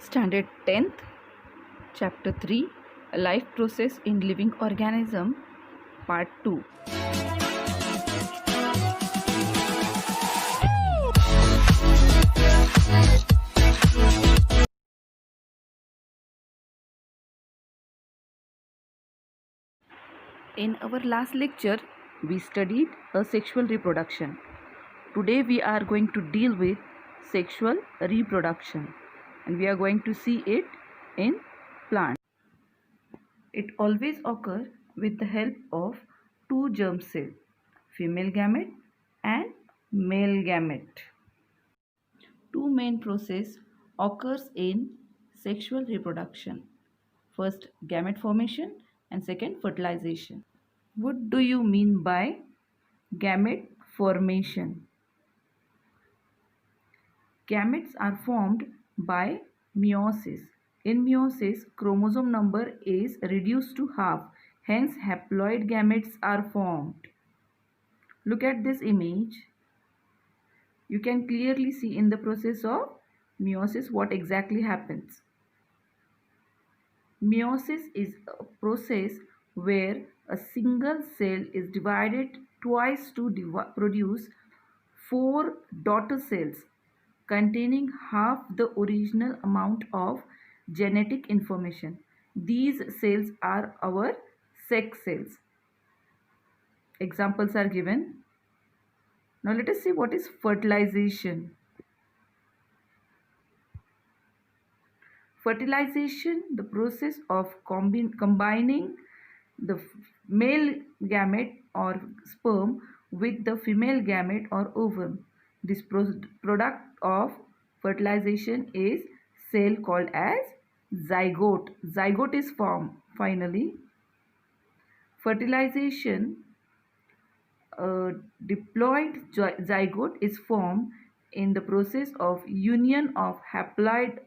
Standard 10th, Chapter 3, A Life Process in Living Organism, Part 2. In our last lecture, we studied asexual reproduction. Today we are going to deal with sexual reproduction, and we are going to see it in plants. It always occurs with the help of two germ cells, female gamete and male gamete. Two main processes occurs in sexual reproduction. First, gamete formation, and second, fertilization. What do you mean by gamete formation? Gametes are formed by meiosis. In meiosis, chromosome number is reduced to half. Hence, haploid gametes are formed. Look at this image. You can clearly see in the process of meiosis what exactly happens. Meiosis is a process where a single cell is divided twice to produce 4 daughter cells containing half the original amount of genetic information. These cells are our sex cells. Examples are given. Now let us see what is fertilization. Fertilization, the process of combining the male gamete or sperm with the female gamete or ovum. This product of fertilization is cell called as zygote. Zygote is formed finally. Fertilization, diploid zygote is formed in the process of union of haploid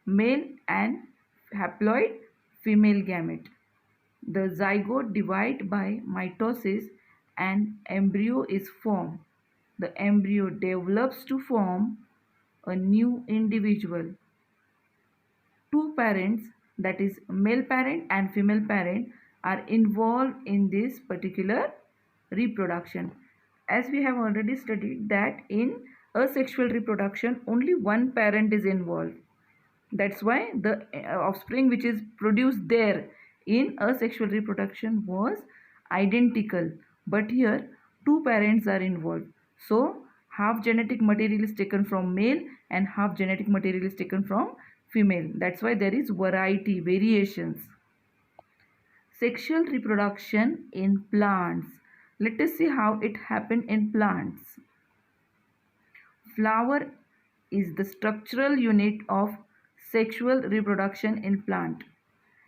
male and haploid female gamete. The zygote divides by mitosis and embryo is formed. The embryo develops to form a new individual. Two parents, that is male parent and female parent, are involved in this particular reproduction. As we have already studied that in asexual reproduction only one parent is involved. That's why the offspring which is produced there in asexual reproduction was identical. But here two parents are involved. So half genetic material is taken from male and half genetic material is taken from female. That's why there is variations. Sexual reproduction in plants. Let us see how it happened in plants. Flower is the structural unit of sexual reproduction in plant.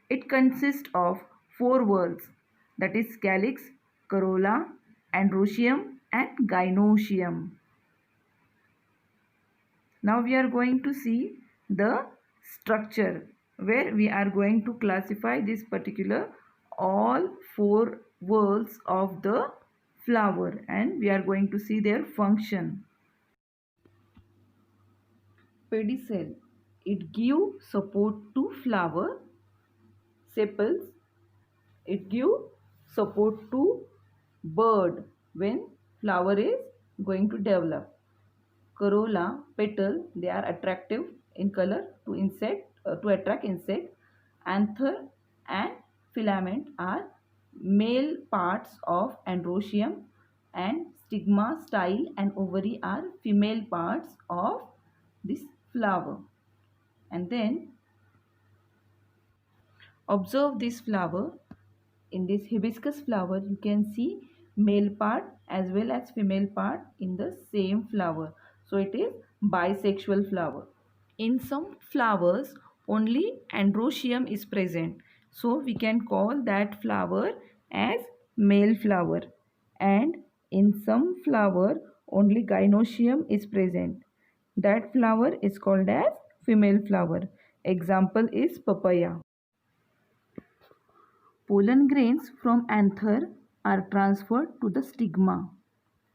It consists of 4 whorls, that is calyx, corolla, androecium and gynoecium. Now we are going to see the structure where we are going to classify this particular all 4 whorls of the flower, and we are going to see their function. Pedicel, it gives support to flower. Sepals, it gives support to bud when flower is going to develop. Corolla, petal, they are attractive in color to attract insect. Anther and filament are male parts of androecium, and stigma, style and ovary are female parts of this flower. And then observe this flower. In this hibiscus flower you can see male part as well as female part in the same flower. So it is bisexual flower. In some flowers only androecium is present. So we can call that flower as male flower. And in some flower only gynoecium is present. That flower is called as female flower. Example is papaya. Pollen grains from anther are transferred to the stigma.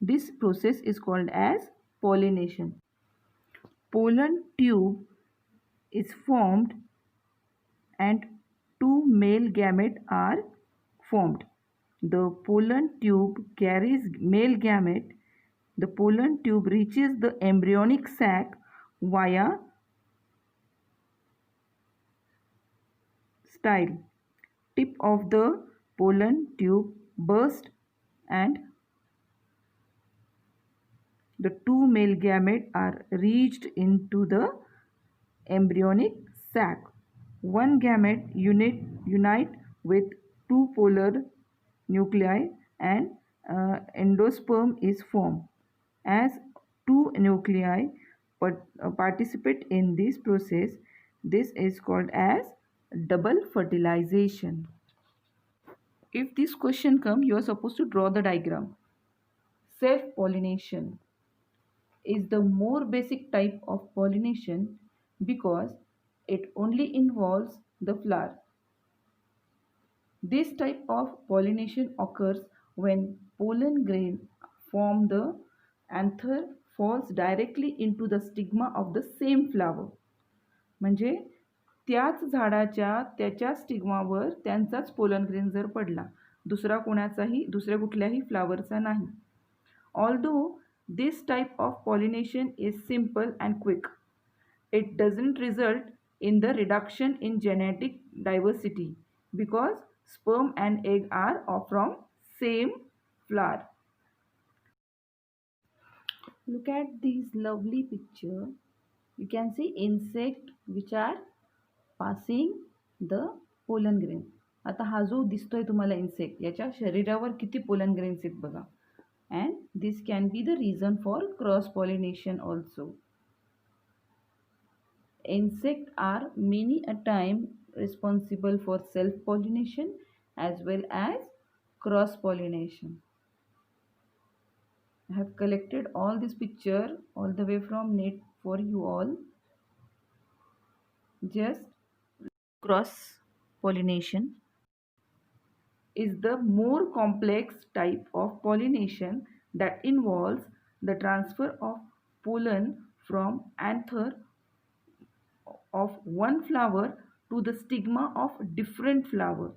This process is called as pollination. Pollen tube is formed and two male gametes are formed. The pollen tube carries male gamete. The pollen tube reaches the embryonic sac via style. Tip of the pollen tube bursts and the two male gametes are reached into the embryonic sac. One gamete unite with two polar nuclei and endosperm is formed. As two nuclei participate in this process, this is called as double fertilization. If this question comes, you are supposed to draw the diagram. Self-pollination is the more basic type of pollination because it only involves the flower. This type of pollination occurs when pollen grain from the anther falls directly into the stigma of the same flower. म्हणजे त्याच झाडाच्या त्याच्या स्टिग्मावर त्यांचाच pollen grain जर पडला, दुसऱ्या कुठल्याही फ्लावरचा नाही. Although this type of pollination is simple and quick, it doesn't result in the reduction in genetic diversity because sperm and egg are from same flower. Look at this lovely picture. You can see insect which are passing the pollen grain. आता हा जो दिसतोय तुम्हाला insect, याच्या शरीरावर किती pollen grains आहेत बघा. And this can be the reason for cross pollination also. Insects are many a time responsible for self pollination as well as cross pollination. I have collected all this picture all the way from net for you all. Just cross pollination is the more complex type of pollination that involves the transfer of pollen from anther of one flower to the stigma of different flower.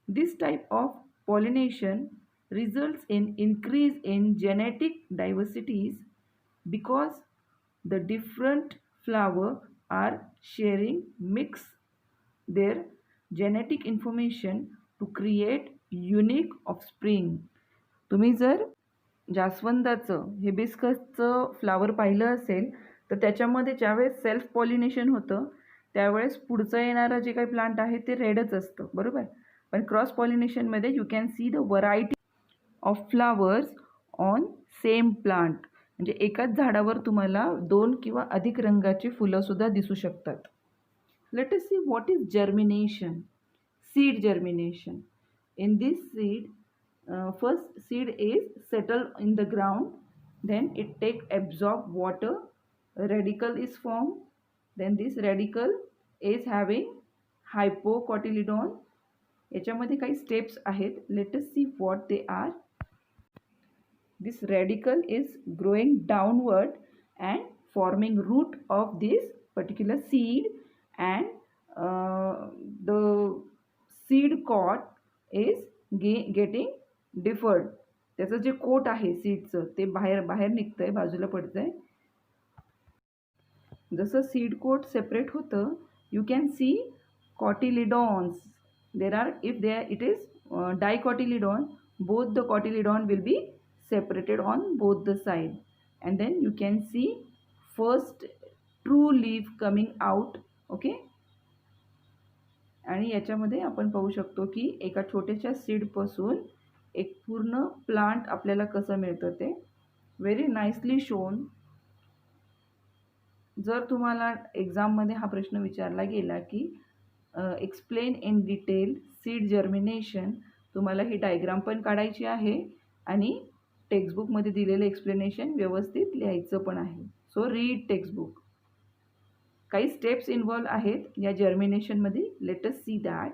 This type of pollination results in increase in genetic diversities because the different flower are sharing mix their genetic information to create unique offspring. तुम्ही जर जास्वंदाचं हिबिस्कसचं flower पाहिलं असेल तर त्याच्यामध्ये ज्यावेळेस self pollination होतं त्यावेळेस पुढचं येणारं जे काही प्लांट आहे ते रेडच असतं, बरोबर. पण क्रॉस पॉलिनेशनमध्ये you can see the variety of flowers on same plant. म्हणजे एकाच झाडावर तुम्हाला दोन किंवा अधिक रंगाची फुलंसुद्धा दिसू शकतात. Let us see what is germination. Seed germination. In this seed, first seed is settled in the ground, then it absorb water, a radicle is formed, then this radicle is having hypocotyledon. याच्यामध्ये काही steps आहेत. Let us see what they are. This radicle is growing downward and forming root of this particular seed, and the seed coat is getting deferred. त्याचं जे coat आहे सीडचं ते बाहेर निघतंय, बाजूला पडतंय. जसं सीड कोट सेपरेट होतं, you can C cotyledons. There are, if there it is dicotyledon, both the cotyledon will be separated on both the side, and then you can see first true leaf coming out. Okay. आणि याच्यामध्ये आपण पाहू शकतो की एका छोट्याशा सीडपासून एक पूर्ण प्लांट आपल्याला कसं मिळतं ते व्हेरी नाईसली शोन. जर तुम्हाला एक्झाममध्ये हा प्रश्न विचारला गेला की explain in detail seed germination, तुम्हाला ही डायग्राम पण काढायची आहे आणि टेक्स्टबुकमध्ये दिलेलं एक्सप्लेनेशन व्यवस्थित लिहायचं पण आहे. So read textbook. काही स्टेप्स इन्व्हॉल्व आहेत या जर्मिनेशनमध्ये. Let us see that.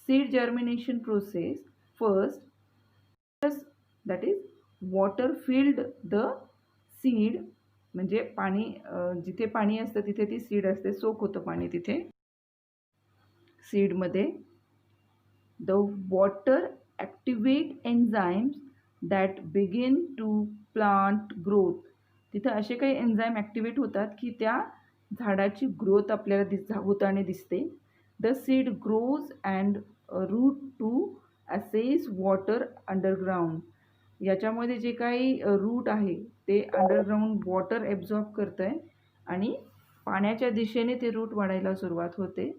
Seed germination process. First, that is water filled the seed म्हणजे पाणी जिथे पाणी असतं तिथे ती सीड असते, सोक होतं पाणी तिथे सीडमध्ये. The water activate enzymes that begin to plant growth. तिथं असे काही एन्झाईम ॲक्टिवेट होतात की त्या झाडाची ग्रोथ आपल्याला होताना दिसते. The seed grows and root to access water underground. याच्यामध्ये जे काही रूट आहे ते अंडरग्राउंड वॉटर ॲब्झॉर्ब करतं आहे आणि पाण्याच्या दिशेने ते रूट वाढायला सुरुवात होते.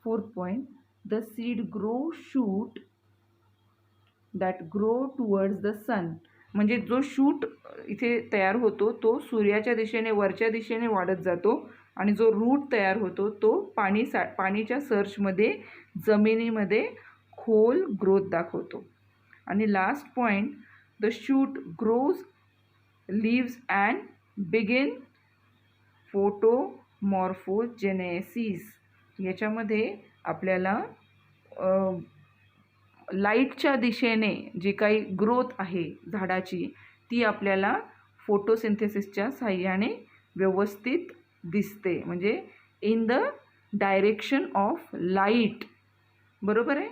4th point, the seed grow shoot that grow towards the sun. म्हणजे जो शूट इथे तयार होतो तो सूर्याच्या दिशेने वरच्या दिशेने वाढत जातो आणि जो रूट तयार होतो तो पाणीच्या सर्चमध्ये जमिनीमध्ये खोल ग्रोथ दाखवतो. आणि last point, the shoot grows leaves and begin photomorphogenesis. याच्यामध्ये आपल्याला लाईटच्या दिशेने जी काही ग्रोथ आहे झाडाची ती आपल्याला फोटोसिंथेसिसच्या साहाय्याने व्यवस्थित दिसते, म्हणजे in the direction of light. बरोबर आहे.